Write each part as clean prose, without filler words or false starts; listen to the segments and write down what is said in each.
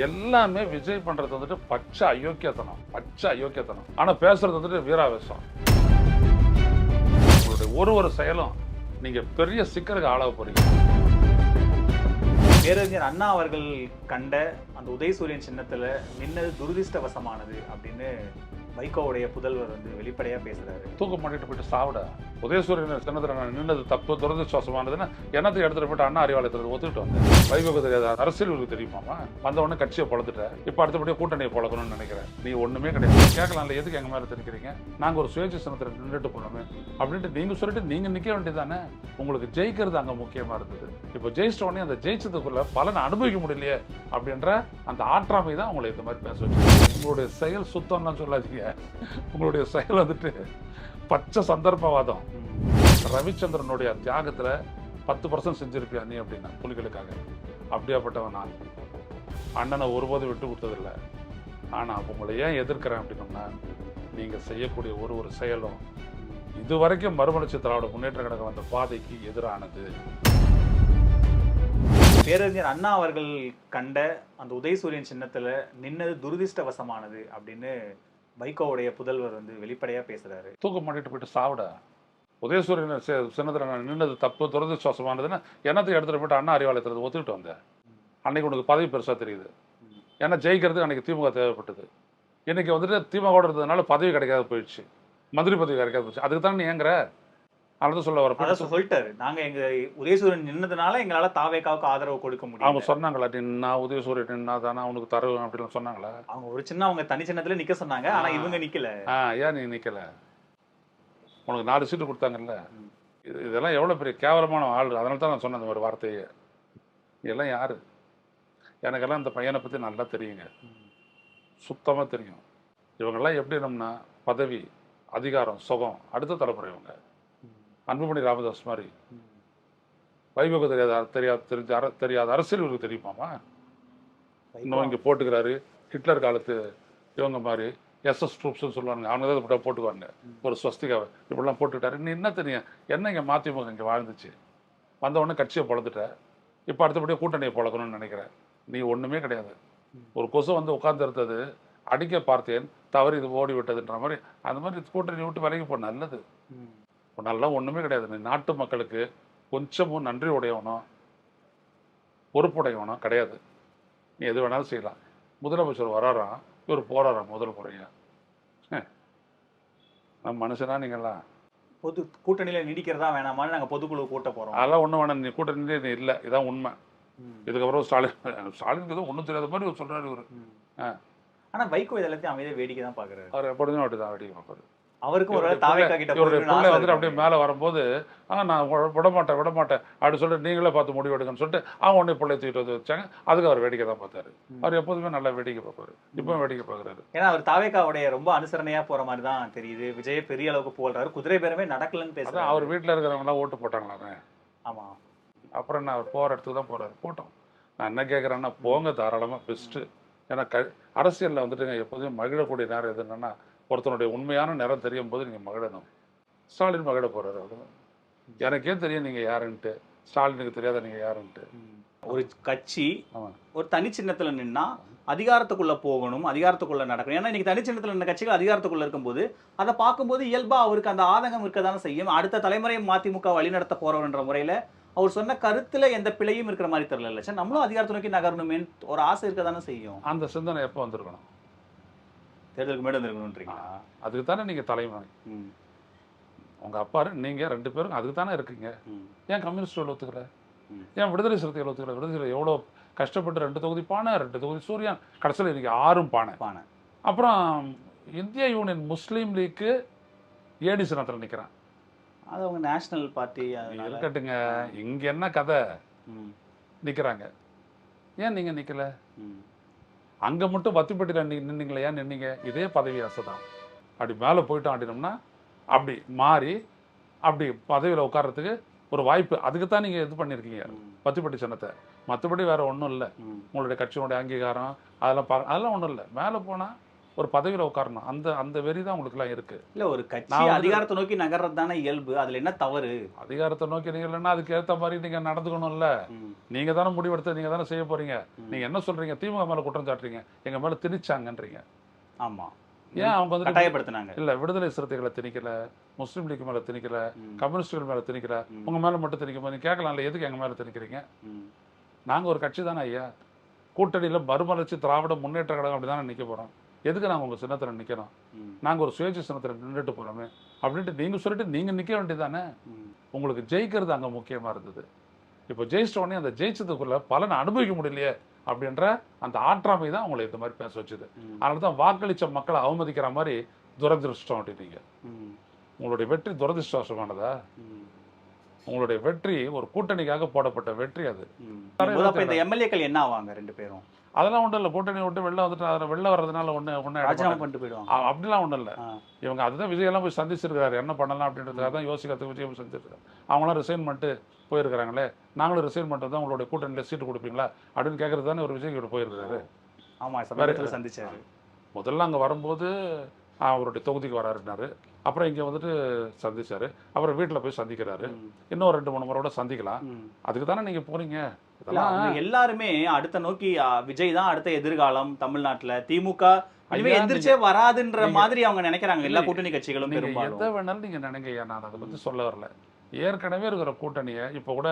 எல்லாமே விஜய் பண்றது வந்துட்டு பச்சை அயோக்கியத்தனம். ஆனா பேசுறது வந்துட்டு வீராவேசம். உங்களுடைய ஒரு செயலும் நீங்க பெரிய சிக்கலுக்கு ஆளாக போறீங்க. பேரறிஞர் அண்ணா அவர்கள் கண்ட அந்த உதயசூரியன் சின்னத்துல நின்னது துரதிருஷ்டவசமானது அப்படின்னு வைகோவுடைய புதல்வர் வெளிப்படையா பேசுறாரு. தூக்கம் பண்ணிட்டு போயிட்டு சாவிட உதயசூரியன் சின்னத்துல நான் நின்னது தப்பு துரதிருஷ்டவசமானதுன்னு என்னத்தை எடுத்துட்டு போயிட்டு அண்ணா அறிவாலயத்தில் ஒத்துக்கிட்டு வந்தேன். வைகோக்கு தெரியாத அரசியலுக்கு தெரியுமாமா? வந்த உடனே கட்சியை பழத்துட்ட இப்ப அடுத்தபடியே கூட்டணியை பழக்கணும்னு நினைக்கிறேன். நீ ஒண்ணுமே கிடையாது. கேட்கலாம்ல, எதுக்கு எங்க மேல தெரிவிக்கிறீங்க? நாங்க ஒரு சுயேட்சை சின்னத்துல நின்றுட்டு போனோமே அப்படின்ட்டு நீங்க சொல்லிட்டு நீங்க நிக்க வேண்டியதானே. உங்களுக்கு ஜெயிக்கிறது அங்க முக்கியமா இருந்தது. இப்ப ஜெயிச்சிட்ட உடனே அந்த ஜெயிச்சதுக்குள்ள பலனை அனுபவிக்க முடியலையே அப்படின்ற அந்த ஆற்றாமை தான் உங்களை இந்த மாதிரி பேச வச்சு. உங்களுடைய செயல் சுத்தம்லாம் சொல்லாதீங்க. உங்களுடைய செயல் வந்துட்டு பச்சை சந்தர்ப்பவாதம். ரவிச்சந்திரனுடைய தியாகத்துல 10% செஞ்சிருப்பியா நீ அப்படின்னா புலிகளுக்காக. அப்படியாப்பட்டவன் நான். அண்ணனை ஒருபோதும் விட்டு கொடுத்ததில்லை. ஆனா உங்களை ஏன் எதிர்க்கிறேன் அப்படின்னா, நீங்க செய்யக்கூடிய ஒரு செயலும் இதுவரைக்கும் மறுமலர்ச்சி திராவிட முன்னேற்ற கழகம் வந்த பாதைக்கு எதிரானது. பேரறிஞர் அண்ணா அவர்கள் கண்ட அந்த உதயசூரியன் சின்னத்துல நின்னது துரதிருஷ்டவசமானது அப்படின்னு வைகோவுடைய புதல்வர் வெளிப்படையா பேசுறாரு. தூக்கம் பண்ணிட்டு போயிட்டு சாவிட உதயசூரியன் சின்னத்துல நான் நின்னது தப்பு துரதிருஷ்டவசமானதுன்னு என்னத்தை எடுத்துட்டு போயிட்டு அண்ணா அறிவாலயத்தில் ஒத்துக்கிட்டு வந்தேன். அன்னைக்கு உனக்கு பதவி பெருசா தெரியுது. ஏன்னா ஜெயிக்கிறதுக்கு அன்னைக்கு திமுக தேவைப்பட்டது. இன்னைக்கு வந்துட்டு திமுக இருந்ததுனால பதவி கிடைக்காத போயிடுச்சு, மந்திரி பதவி கிடைக்காத போயிடுச்சு. அதுக்கு தான் நீ ஏங்குற? அதான் சொல்ல வர சொல்லிட்டாரு. நாங்க எங்க உதயசூரியன் நின்னதுனால எங்களால தாவேக்காவுக்கு ஆதரவு கொடுக்க முடியும். அவங்க சொன்னாங்களா நின்னா உதயசூரியன் நின்னா தானே அவனுக்கு தருவேன் அப்படின்னு சொன்னாங்களா? அவங்க ஒரு சின்ன அவங்க தனி சின்னத்துல நிக்க சொன்னாங்க. ஆனா இவங்க நிக்கல. ஏன் நீ நிக்கல? உனக்கு 4 சீட்டு கொடுத்தாங்கல்ல. இதெல்லாம் எவ்வளவு பெரிய கேவலமான ஆள். அதனால தான் நான் சொன்னேன் அந்த ஒரு வார்த்தையை. இதெல்லாம் யாரு? எனக்கெல்லாம் இந்த பையனை பத்தி நல்லா தெரியுங்க, சுத்தமா தெரியும். இவங்கெல்லாம் எப்படி நம்மனா பதவி, அதிகாரம், சுகம், அடுத்த தலைமுறை. இவங்க அன்புமணி ராமதாஸ் மாதிரி. வைகோக்கு தெரியாத அரசியல் இவருக்கு தெரியுமாமா? இன்னும் இங்க போட்டுக்கிறாரு. ஹிட்லர் காலத்து இவங்க மாதிரி SS ட்ரூப்ஸ்ன்னு சொல்லுவாங்க. அவங்க தான் இப்படி போட்டுக்குவாங்க ஒரு ஸ்வஸ்திகாவை இப்படிலாம் போட்டுக்கிட்டாரு. நீ என்ன தெரியும்? என்ன இங்கே மதிமுக இங்கே வாழ்ந்துச்சு? வந்த உடனே கட்சியை பழந்துட்ட. இப்போ அடுத்தபடியே கூட்டணியை பழக்கணும்னு நினைக்கிறேன். நீ ஒன்றுமே கிடையாது. ஒரு கொசு உட்கார்ந்து இருந்தது, அடிக்க பார்த்தேன், தவறு இது ஓடி விட்டதுன்ற மாதிரி. அந்த மாதிரி கூட்டணி விட்டு விலகி போ. நல்லது. நல்லா ஒன்றுமே கிடையாது. நீ நாட்டு மக்களுக்கு கொஞ்சமும் நன்றி உடையவனோ பொறுப்புடையவனோ கிடையாது. நீ எது வேணாலும் செய்யலாம். முதலமைச்சர் வராராம், இவர் போறாராம் முதல் முறையா. நம்ம மனுஷனா நீங்களாம்? பொது கூட்டணியில நீடிக்கிறதா வேணாமான்னு நாங்க பொதுக்குழு கூட்ட போறோம். அதெல்லாம் ஒன்றும் வேணாம். நீ கூட்டணியிலே நீ இல்லை. இதான் உண்மை. இதுக்கப்புறம் ஸ்டாலினுக்கு எதுவும் ஒன்றும் தெரியாத மாதிரி சொல்றாரு இவரு. ஆனா வைகோ எல்லாத்தையும் அமைதியா வேடிக்கை தான் பாக்குறாரு. அவர் எப்பொழுதுமே அப்படிதான் வேடிக்கை பார்ப்பாரு. அவருக்கும் ஒரு தாவேக்கா கிட்ட வந்துட்டு அப்படியே மேல வரும்போது நான் விடமாட்டேன் அப்படின்னு சொல்லிட்டு நீங்களே பார்த்து முடிவு எடுக்கன்னு சொல்லிட்டு அவங்க உடனே பிள்ளை தூக்கிட்டு வந்து வச்சாங்க. அதுக்கு அவர் வேடிக்கை தான் பார்த்தாரு. அவர் எப்போதுமே நல்லா வேடிக்கை பார்ப்பாரு. இப்பவும் வேடிக்கை பார்க்குறாரு. ஏன்னா அவர் தாவேக்காவுடைய ரொம்ப அனுசரணையா போற மாதிரி தான் தெரியுது. விஜய பெரிய அளவுக்கு போடுறாரு. குதிரை பேரமே நடக்கலன்னு பேசுறாரு. அவர் வீட்டுல இருக்கிறவங்க எல்லாம் ஓட்டு போட்டாங்களாமே. ஆமா. அப்புறம் நான் அவர் போற இடத்துக்கு தான் போறாரு. போட்டோம். நான் என்ன கேட்கறேன்னா, போங்க தாராளமா, பெஸ்ட். ஏன்னா அரசியல்ல வந்துட்டு எப்போதுமே மகிழக்கூடிய நேரம் எது என்னன்னா, ஒருத்தனுடைய உண்மையான நேரம் தெரியும் போது நீங்க மகிழணும். ஸ்டாலின் மகிழ போறாரு. அவ்வளவுதான். எனக்கே தெரியும் நீங்க யாருன்ட்டு. ஸ்டாலினுக்கு தெரியாத நீங்க யாருன்ட்டு. ஒரு கட்சி ஒரு தனி சின்னத்துல நின்னா அதிகாரத்துக்குள்ள போகணும், அதிகாரத்துக்குள்ள நடக்கணும். ஏன்னா இன்னைக்கு தனி சின்னத்துல நின்ற கட்சிகள் அதிகாரத்துக்குள்ள இருக்கும்போது அதை பார்க்கும்போது இயல்பா அவருக்கு அந்த ஆதங்கம் இருக்கதானே செய்யும். அடுத்த தலைமுறையை மதிமுக வழிநடத்த போறவன்ற முறையில அவர் சொன்ன கருத்துல எந்த பிழையும் இருக்கிற மாதிரி தெரியல. சார், நம்மளும் அதிகாரத்தை நோக்கி நகரணுமே ஒரு ஆசை இருக்கதானே செய்யும். அந்த சிந்தனை எப்போ வந்திருக்கணும்? தேர்தலுக்கு மேடம் இருக்கணும்ன்றீங்களா? அதுக்கு தானே நீங்க தலைமை. உங்க அப்பா நீங்க 2 பேரும் அதுக்கு தானே இருக்கீங்க. ஏன் கம்யூனிஸ்ட் ஒத்துக்கல? ஏன் விடுதலை சிறுத்தைகள் ஒத்துக்கல? விடுதலை எவ்வளோ கஷ்டப்பட்டு 2 தொகுதி பானை, 2 தொகுதி சூரியன், கடைசியில் இன்னைக்கு 6 பானை. அப்புறம் இந்திய யூனியன் முஸ்லீம் லீக்கு ஏடி சின்னத்தில் நிற்கிறான். அது அவங்க நேஷனல் பார்ட்டி இருக்கட்டுங்க. இங்க என்ன கதை? நிற்கிறாங்க. ஏன் நீங்க நிற்கல? அங்க மட்டும் வத்திப்பட்டியில் நின்னீங்களே, ஏன் நின்னீங்க? இதே பதவி ஆசை தான். அப்படி மேலே போயிட்டோம் அப்படின்னோம்னா அப்படி மாறி அப்படி பதவியில் உட்கார்றதுக்கு ஒரு வாய்ப்பு. அதுக்கு தான் நீங்கள் இது பண்ணியிருக்கீங்க வத்திப்பட்டி சின்னத்தை. மற்றபடி வேற ஒன்றும் இல்லை. உங்களுடைய கட்சியினுடைய அங்கீகாரம் அதெல்லாம் ஒன்றும் இல்லை. மேலே போனால் ஒரு பதவியில் உட்காரணும். அந்த அந்த வெறி தான் உங்களுக்குலாம் இருக்கு. இல்ல ஒரு கட்சி நான் வந்து அதிகாரத்தை நோக்கி நகர்றது தானே இயல்பு. அதுல என்ன தவறு? அதிகாரத்தை நோக்கி நீங்க இல்லைன்னா அதுக்கு ஏற்ற மாதிரி நீங்க நடந்துக்கணும்ல. ம். நீங்க தானே முடிவெடுத்து நீங்க தானே செய்ய போறீங்க. ம். நீங்க என்ன சொல்றீங்க? திமுக மேல குற்றம் சாட்டுறீங்க, எங்க மேல திணிச்சாங்கன்றீங்க. ஆமா. ஏன் அவங்க வந்துட்டு கட்டாயப்படுத்தினாங்க. இல்ல விடுதலை சிறுத்தைகளை திணிக்கல, முஸ்லீம் லீக் மேல திணிக்கல, ம். கம்யூனிஸ்டுகள் மேல திணிக்கல, ம். உங்க மேல மட்டும் திணிக்கும் நீங்க கேட்கலாம்ல, எதுக்கு எங்க மேல திணிக்கிறீங்க? ம். நாங்க ஒரு கட்சி தானே ஐயா. கூட்டணியில மறுமலர்ச்சி திராவிட முன்னேற்ற கழகம் அப்படிதானே நிக்க போறோம். எதுக்கு நாங்க உங்க சின்னத்துல நிக்கணும்? ம். நாங்க ஒரு சுயேட்சை சின்னத்துல நின்றுட்டு போறோமே அப்படின்ட்டு நீங்க சொல்லிட்டு நீங்க நிக்க வேண்டியதானே. ம். உங்களுக்கு ஜெயிக்கிறது அங்க முக்கியமா இருந்தது. இப்போ ஜெயிச்சிட்ட உடனே அந்த ஜெயிச்சதுக்குள்ள பலனை அனுபவிக்க முடியலையே அப்படின்ற அந்த ஆற்றாமை தான் உங்களை இந்த மாதிரி பேச வச்சுது. ம். அதனால தான் வாக்களிச்ச மக்களை அவமதிக்கிற மாதிரி துரதிருஷ்டம் அப்படின்னீங்க. ம். உங்களுடைய வெற்றி துரதிருஷ்டவசமானதா? ம். உங்களுடைய வெற்றி ஒரு கூட்டணிக்காக போடப்பட்ட வெற்றி அது. ம். அப்ப இந்த எம்எல்ஏக்கள் என்ன ஆவாங்க 2 பேரும்? அதெல்லாம் ஒன்றும் இல்லை. கூட்டணி விட்டு வெளில வந்துட்டு அதில் வெளில வர்றதுனால ஒன்று ராஜினாமா பண்ணிட்டு போயிடுவாங்க. அப்படிலாம் ஒன்றும் இல்லை. ஆ. இவங்க அதுதான் விஜயெல்லாம் போய் சந்திச்சிருக்காரு. என்ன பண்ணலாம் அப்படின்றதுக்காக தான் யோசிக்கிறதுக்கு விஜய் போய் சந்திச்சிருக்காரு. அவங்களாம் ரிசைன் பண்ணிட்டு போயிருக்கிறாங்களே, நாங்களும் ரிசைன் பண்ணிட்டு தான் உங்களுடைய கூட்டணியில் சீட்டு கொடுப்பீங்களா அப்படின்னு கேட்கறது தானே ஒரு விஜய் கிட்ட போயிருக்காரு. ஆமா, சமீபத்தில் சந்திச்சாரு. முதல்ல அங்கே வரும்போது அவருடைய தொகுதிக்கு வராருன்னாரு. அப்புறம் இங்கே வந்துட்டு சந்திச்சாரு. அப்புறம் வீட்டில் போய் சந்திக்கிறாரு. ம். இன்னும் 2-3 முறையோட சந்திக்கலாம். ம். அதுக்கு தானே நீங்கள் போறீங்க. இல்ல, இதெல்லாம் அவங்க எல்லாருமே அடுத்த நோக்கி விஜய் தான் அடுத்த எதிர்காலம் தமிழ்நாட்டுல. திமுக இனிமே ஐயா, எந்திரிச்சே வராதுன்ற நீங்க- மாதிரி அவங்க நினைக்கிறாங்க. எல்லா நீங்க- கூட்டணி கட்சிகளும் நீங்க பெரும்பாலும். எதை வேணாலும் நீங்க நினைங்க. நான் அதை பத்தி சொல்ல வரல. ஏற்கனவே இருக்கிற கூட்டணியை இப்போ கூட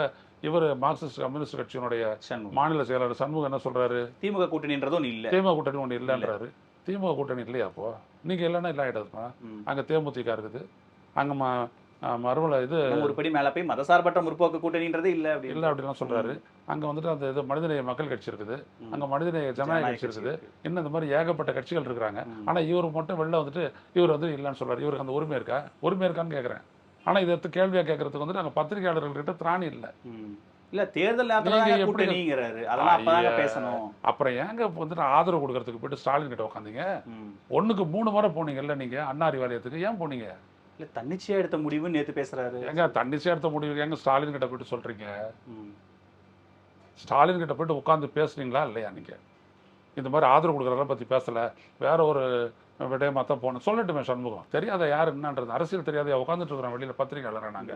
இவர் மார்க்சிஸ்ட் கம்யூனிஸ்ட் கட்சியினுடைய சண்முகம். மாநில செயலாளர் சண்முகம் என்ன சொல்றாரு? திமுக கூட்டணின்றதும் ஒண்ணு இல்ல. திமுக கூட்டணி ஒன்று இல்லைன்றாரு. திமுக கூட்டணி இல்லையா? அப்போ நீங்க இல்லைன்னா இல்லை ஆயிடுதுமா. ம். அங்க தேமுதிக இருக்குது, அங்க மறுமலை இது இன்னும் ஒரு படி மேல போய் மதசார்பற்ற முற்போக்கு கூட்டணின்றது இல்ல அப்படி இல்லை அப்படிலாம் சொல்றாரு. அங்க வந்துட்டு அந்த இது மனிதநேய மக்கள் கட்சி இருக்குது, அங்க மனிதநேய ஜனநாயக கட்சி இருக்குது, இன்னும் இந்த மாதிரி ஏகப்பட்ட கட்சிகள் இருக்கிறாங்க. ஆனா இவர் மட்டும் வெளில வந்துட்டு இவர் வந்து இல்லைன்னு சொல்றாரு. இவருக்கு அந்த உரிமை இருக்கா? உரிமை இருக்கான்னு கேட்குறேன். ஆனா இதை எடுத்து கேள்வியா கேட்கறதுக்கு வந்துட்டு அங்க பத்திரிகையாளர்கள்கிட்ட திராணி இல்லை. இல்ல தேர்தல் நேரத்துல நீங்க தான் எப்படி- கூட்டணிங்கிறாரு. அதெல்லாம் அப்பதாங்க ஐயா. பேசணும். அப்புறம் ஏங்க இப்ப வந்துட்டு ஆதரவு கொடுக்கறதுக்கு போயிட்டு ஸ்டாலின் கிட்ட உட்காந்தீங்க? ம். 1க்கு 3 முறை போனீங்கல்ல நீங்க அண்ணா அறிவாலயத்துக்கு. ஏன் போனீங்க? இல்ல தன்னிச்சையா எடுத்த முடிவுன்னு நேத்து பேசுறாரு. ஏங்க தன்னிச்சையா எடுத்த முடிவு ஏங்க ஸ்டாலின் கிட்ட போயிட்டு சொல்றீங்க? ம். ஸ்டாலின் கிட்ட போயிட்டு உட்காந்து பேசுனீங்களா இல்லையா? நீங்க இந்த மாதிரி ஆதரவு கொடுக்குறத பத்தி பேசல, வேற ஒரு விடயமா தான் போனோம் சொல்லட்டுமே. சண்முகம் தெரியாத யார் என்னன்றது, அரசியல் தெரியாத உட்காந்துட்டு இருக்கிறோம் வெளியில பத்திரிகையாளரா நாங்க.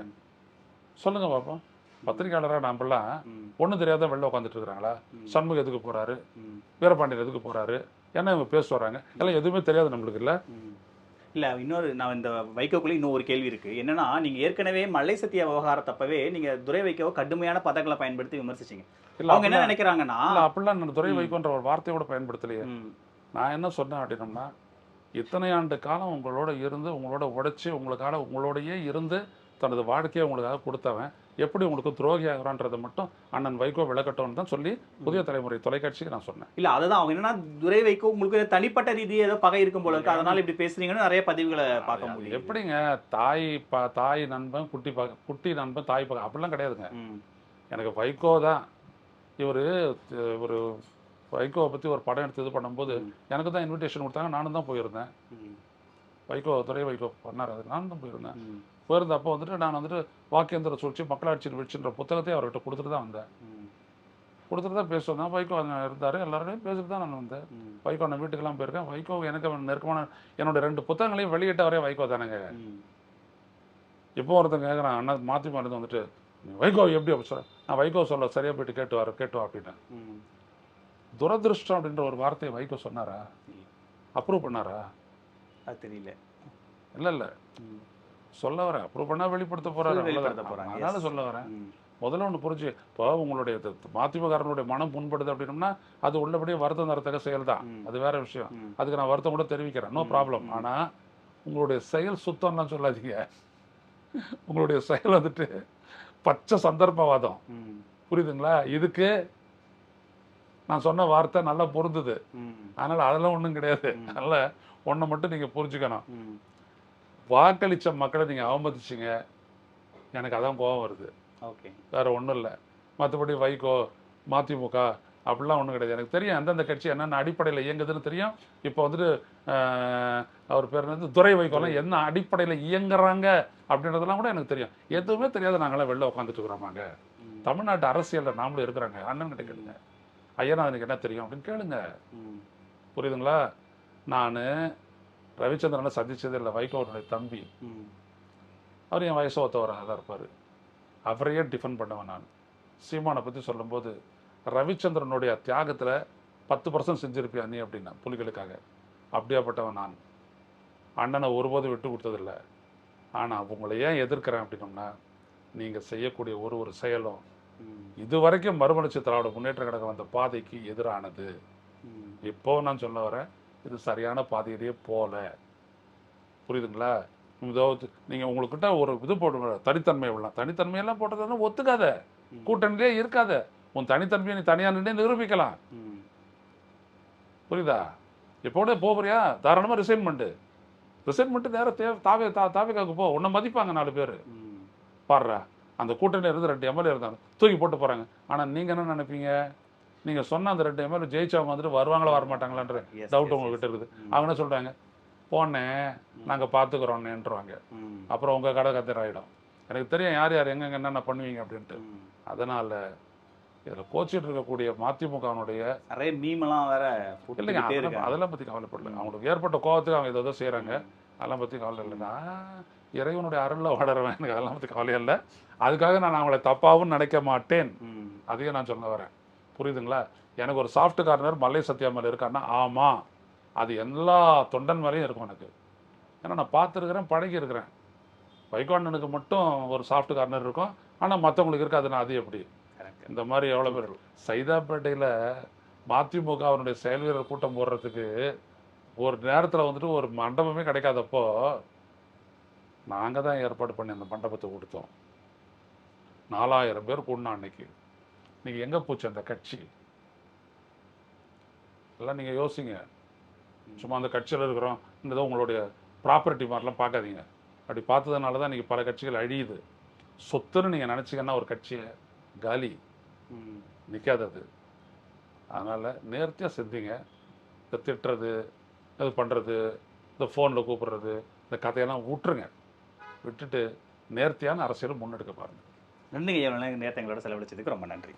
சொல்லுங்க பாப்போம். பத்திரிகையாளரா நாமெல்லாம் ம். ஒண்ணும் தெரியாத வெளில உட்காந்துட்டு இருக்கிறாங்களா? ம். சண்முகம் எதுக்கு போறாரு? ம். வீரபாண்டியன் எதுக்கு போறாரு? என்ன இவங்க பேச வராங்க? எல்லாம் எதுவுமே தெரியாது நம்மளுக்கு இல்ல. ம். இல்ல இன்னொரு நான் இந்த வைகோக்குள்ள இன்னும் ஒரு கேள்வி இருக்கு. என்னன்னா நீங்க ஏற்கனவே மல்லை சத்திய விவகாரத்தப்பவே நீங்க துரை வைகோவை கடுமையான பதங்களை பயன்படுத்தி விமர்சிச்சீங்க. இல்ல அவங்க என்ன நினைக்கிறாங்கன்னா இல்ல அப்படிலாம் நான் துறை வைக்கோன்ற ஒரு வார்த்தையோட பயன்படுத்தலையே. ம். நான் என்ன சொன்னேன் அப்படின்னம்னா, இத்தனை ஆண்டு காலம் உங்களோட இருந்து உங்களோட உடைச்சு உங்களோடயே இருந்து தனது வாழ்க்கையை உங்களுக்காக கொடுத்தவன் எப்படி உங்களுக்கு துரோகி ஆகிறான்றதை மட்டும் அண்ணன் வைகோ விளக்கட்டும்னு தான் சொல்லி புதிய தலைமுறை தொலைக்காட்சிக்கு நான் சொன்னேன். இல்ல அதுதான் அவங்க என்னன்னா துரை வைகோ உங்களுக்கு தனிப்பட்ட ரீதியா ஏதோ பகை இருக்கும் போல இருக்கு, அதனால இப்படி பேசுறீங்கன்னு நிறைய பதிவுகளை பார்க்க முடியும். எப்படிங்க தாய் நண்பன் குட்டி நண்பன் தாய் பகை அப்படிலாம் கிடையாதுங்க. ம். எனக்கு வைகோ தான். இவர் ஒரு வைகோவை பற்றி ஒரு படம் எடுத்து இது பண்ணும்போது எனக்கு தான் இன்விடேஷன் கொடுத்தாங்க. நானும் தான் போயிருந்தேன். ம். துறை வைகோ பண்ணார், அது நானும் தான் போயிருந்தேன். ம். போயிருந்தப்போ வந்துட்டு நான் வந்துட்டு வாக்கேந்திர சூழ்ச்சி மக்களாட்சியின் வீழ்ச்சின்ற புத்தகத்தை அவர்கிட்ட கொடுத்துட்டு தான் வந்தேன். ம். கொடுத்துட்டு தான் பேச வந்தேன். வைகோ இருந்தார், எல்லாரோடையும் பேசிட்டு தான் நான் வந்தேன். ம். வைகோ நான் வீட்டுக்கெல்லாம் போயிருக்கேன். வைகோ எனக்கு நெருக்கமான என்னோட 2 புத்தகங்களையும் வெளியிட்டவரே வைகோ தானேங்க. ம். இப்போ ஒருத்தங்க கேட்குறான், அண்ணா மாற்றி மாறி வந்துட்டு நீ வைகோ எப்படி அப்படி சொல்ல? நான் வைகோ சொல்ல சரியா போயிட்டு கேட்டு வா அப்படின்னேன். ம். துரதிருஷ்டம் அப்படின்ற ஒரு வார்த்தையை வைகோ சொன்னாரா? அப்ரூவ் பண்ணாரா? அது தெரியல. இல்லை ம். சொல்ல வரேன். அப்ரூவ் பண்ணா வெளிப்படுத்த போறாரு, வெளிப்படுத்த போறாங்க. அதனால Yes. சொல்ல வரேன். ம். முதல்ல ஒன்று புரிஞ்சு, இப்போ உங்களுடைய மதிமுககாரனுடைய மனம் புண்படுது அப்படின்னம்னா அது உள்ளபடியே வருத்தம் தரத்தக்க செயல் தான். ம். அது வேற விஷயம். ம். அதுக்கு நான் வருத்தம் கூட தெரிவிக்கிறேன், நோ ப்ராப்ளம். ஆனா உங்களுடைய செயல் சுத்தம்லாம் சொல்லாதீங்க. உங்களுடைய செயல் வந்துட்டு பச்சை சந்தர்ப்பவாதம். ம். புரியுதுங்களா? இதுக்கு நான் சொன்ன வார்த்தை நல்லா பொருந்துது. ம். அதனால அதெல்லாம் ஒன்றும் கிடையாது. அதனால ஒன்றை மட்டும் நீங்க புரிஞ்சுக்கணும். ம். வாக்களிச்ச மக்களை நீங்க அவமதிச்சிங்க, எனக்கு அதான் கோபம் வருது. ஓகே. வேற ஒன்றும் இல்லை. மற்றபடி வைகோ மதிமுக அப்படிலாம் ஒன்றும் கிடையாது. எனக்கு தெரியும் எந்தெந்த கட்சி என்னென்ன அடிப்படையில் இயங்குதுன்னு தெரியும். இப்போ வந்துட்டு அவர் பேர் வந்து துரை வைகோலாம் என்ன அடிப்படையில் இயங்குறாங்க அப்படின்றதெல்லாம் கூட எனக்கு தெரியும். எதுவுமே தெரியாத நாங்களாம் வெளில உட்காந்துட்டு இருக்கிறோமாங்க. ம். தமிழ்நாட்டு அரசியலில் நாமளும் இருக்கிறாங்க. அண்ணன் கிட்ட கேளுங்க, ஐயா எனக்கு என்ன தெரியும் அப்படின்னு கேளுங்க. ம். புரியுதுங்களா? நான் ரவிச்சந்திரனை சந்திச்சதே இல்லை. வைகோனுடைய தம்பி, அவர் என் வயசு ஒத்தவராக தான் இருப்பார். அவரையே டிஃபெண்ட் பண்ணுவேன் நான். சீமானை பற்றி சொல்லும்போது ரவிச்சந்திரனுடைய தியாகத்தில் 10% செஞ்சிருப்பியா நீ அப்படின்னா புலிகளுக்காக. அப்படியாப்பட்டவன் நான். அண்ணனை ஒருபோதும் விட்டு கொடுத்ததில்லை. ஆனால் உங்களை ஏன் எதிர்க்கிறேன் அப்படின்னோம்னா, நீங்கள் செய்யக்கூடிய ஒரு செயலும் இதுவரைக்கும் மறுமலர்ச்சி திராவிட முன்னேற்ற கழகம் வந்த பாதைக்கு எதிரானது. இப்போ நான் சொல்ல வரேன், இது சரியான பாதையிலேயே போல. புரியுதுங்களா? நீங்கள் உங்கள்கிட்ட ஒரு இது போடுங்க, தனித்தன்மை விடலாம். தனித்தன்மையெல்லாம் போட்டதுன்னா ஒத்துக்காத, கூட்டணியிலே இருக்காத. உன் தனித்தன்மையை நீ தனியாக நின்று நிரூபிக்கலாம். புரியுதா? எப்போட போறியா? தாராளமாக ரிசைன்மெண்ட்டு நேரம் தாவேக்காவுக்கு போ. உன்னை மதிப்பாங்க 4 பேர். பாடுறா, அந்த கூட்டணியில் இருந்து 2 எம்எல்ஏ இருந்தாங்க, தூக்கி போட்டு போகிறாங்க. ஆனால் நீங்கள் என்ன நினைப்பீங்க? நீங்கள் சொன்ன அந்த 2 எம்எல்ஏ ஜெயிச்சவங்க வந்துட்டு வருவாங்களா வரமாட்டாங்களான்ற டவுட் உங்கள்கிட்ட இருக்குது. அவங்க என்ன சொல்கிறாங்க? போனேன், நாங்கள் பார்த்துக்குறோன்னேன்றாங்க. அப்புறம் உங்கள் கடை கத்திராயிடும். எனக்கு தெரியும் யார் யார் எங்கெங்க என்னென்ன பண்ணுவீங்க அப்படின்ட்டு. அதனால் இதில் கோச்சிட்டு இருக்கக்கூடிய மதிமுகனுடைய நிறைய மீமெல்லாம் வேற இல்லைங்க, அதெல்லாம் பற்றி கவலைப்படல. அவங்களுக்கு ஏற்பட்ட கோபத்துக்கு அவங்க ஏதோ செய்கிறாங்க, அதெல்லாம் பற்றி கவலை இல்லைன்னா இறைவனுடைய அருளில் வளருவேன். எனக்கு அதெல்லாம் பற்றி கவலை இல்லை. அதுக்காக நான் அவங்கள தப்பாகவும் நினைக்க மாட்டேன். அதையும் நான் சொல்ல வரேன். புரியுதுங்களா? எனக்கு ஒரு சாஃப்ட் கார்னர் மல்லை சத்யா மேலே இருக்கான்னா, ஆமாம், அது எல்லா தொண்டன் மேலேயும் இருக்கும் எனக்கு. ஏன்னா நான் பார்த்துருக்கிறேன், பழகி இருக்கிறேன். வைகோண்ணனுக்கு மட்டும் ஒரு சாஃப்ட் கார்னர் இருக்கும், ஆனால் மற்றவங்களுக்கு இருக்காதுன்னா அது எப்படி? இந்த மாதிரி எவ்வளோ பேர். சைதாப்பேட்டையில் மதிமுக அவனுடைய செயல் வீரர் கூட்டம் போடுறதுக்கு ஒரு நேரத்தில் வந்துட்டு ஒரு மண்டபமே கிடைக்காதப்போ நாங்கள் தான் ஏற்பாடு பண்ணி அந்த மண்டபத்தை கொடுத்தோம். 4000 பேர் கூடனா அன்னைக்கு. நீங்கள் எங்கே போச்சு அந்த கட்சி? எல்லாம் நீங்கள் யோசிங்க. சும்மா அந்த கட்சியில் இருக்கிறோம் இந்த ஏதோ உங்களுடைய ப்ராப்பர்ட்டி மாதிரிலாம் பார்க்காதீங்க. அப்படி பார்த்ததுனால தான் இன்றைக்கி பல கட்சிகள் அழியுது. சொத்துன்னு நீங்கள் நினச்சிங்கன்னா ஒரு கட்சியை காலி நிற்காதது. அதனால் நேர்த்தியாக சிந்திங்க. இந்த திட்டுறது, இது பண்ணுறது, இந்த ஃபோனில் கூப்பிட்றது, இந்த கதையெல்லாம் விட்டுருங்க. விட்டுட்டு நேர்த்தியான அரசியல் முன்னெடுக்க பாருங்கள். நன்றிங்க. நேரத்தை எங்களோட செலவழிச்சதுக்கு ரொம்ப நன்றி.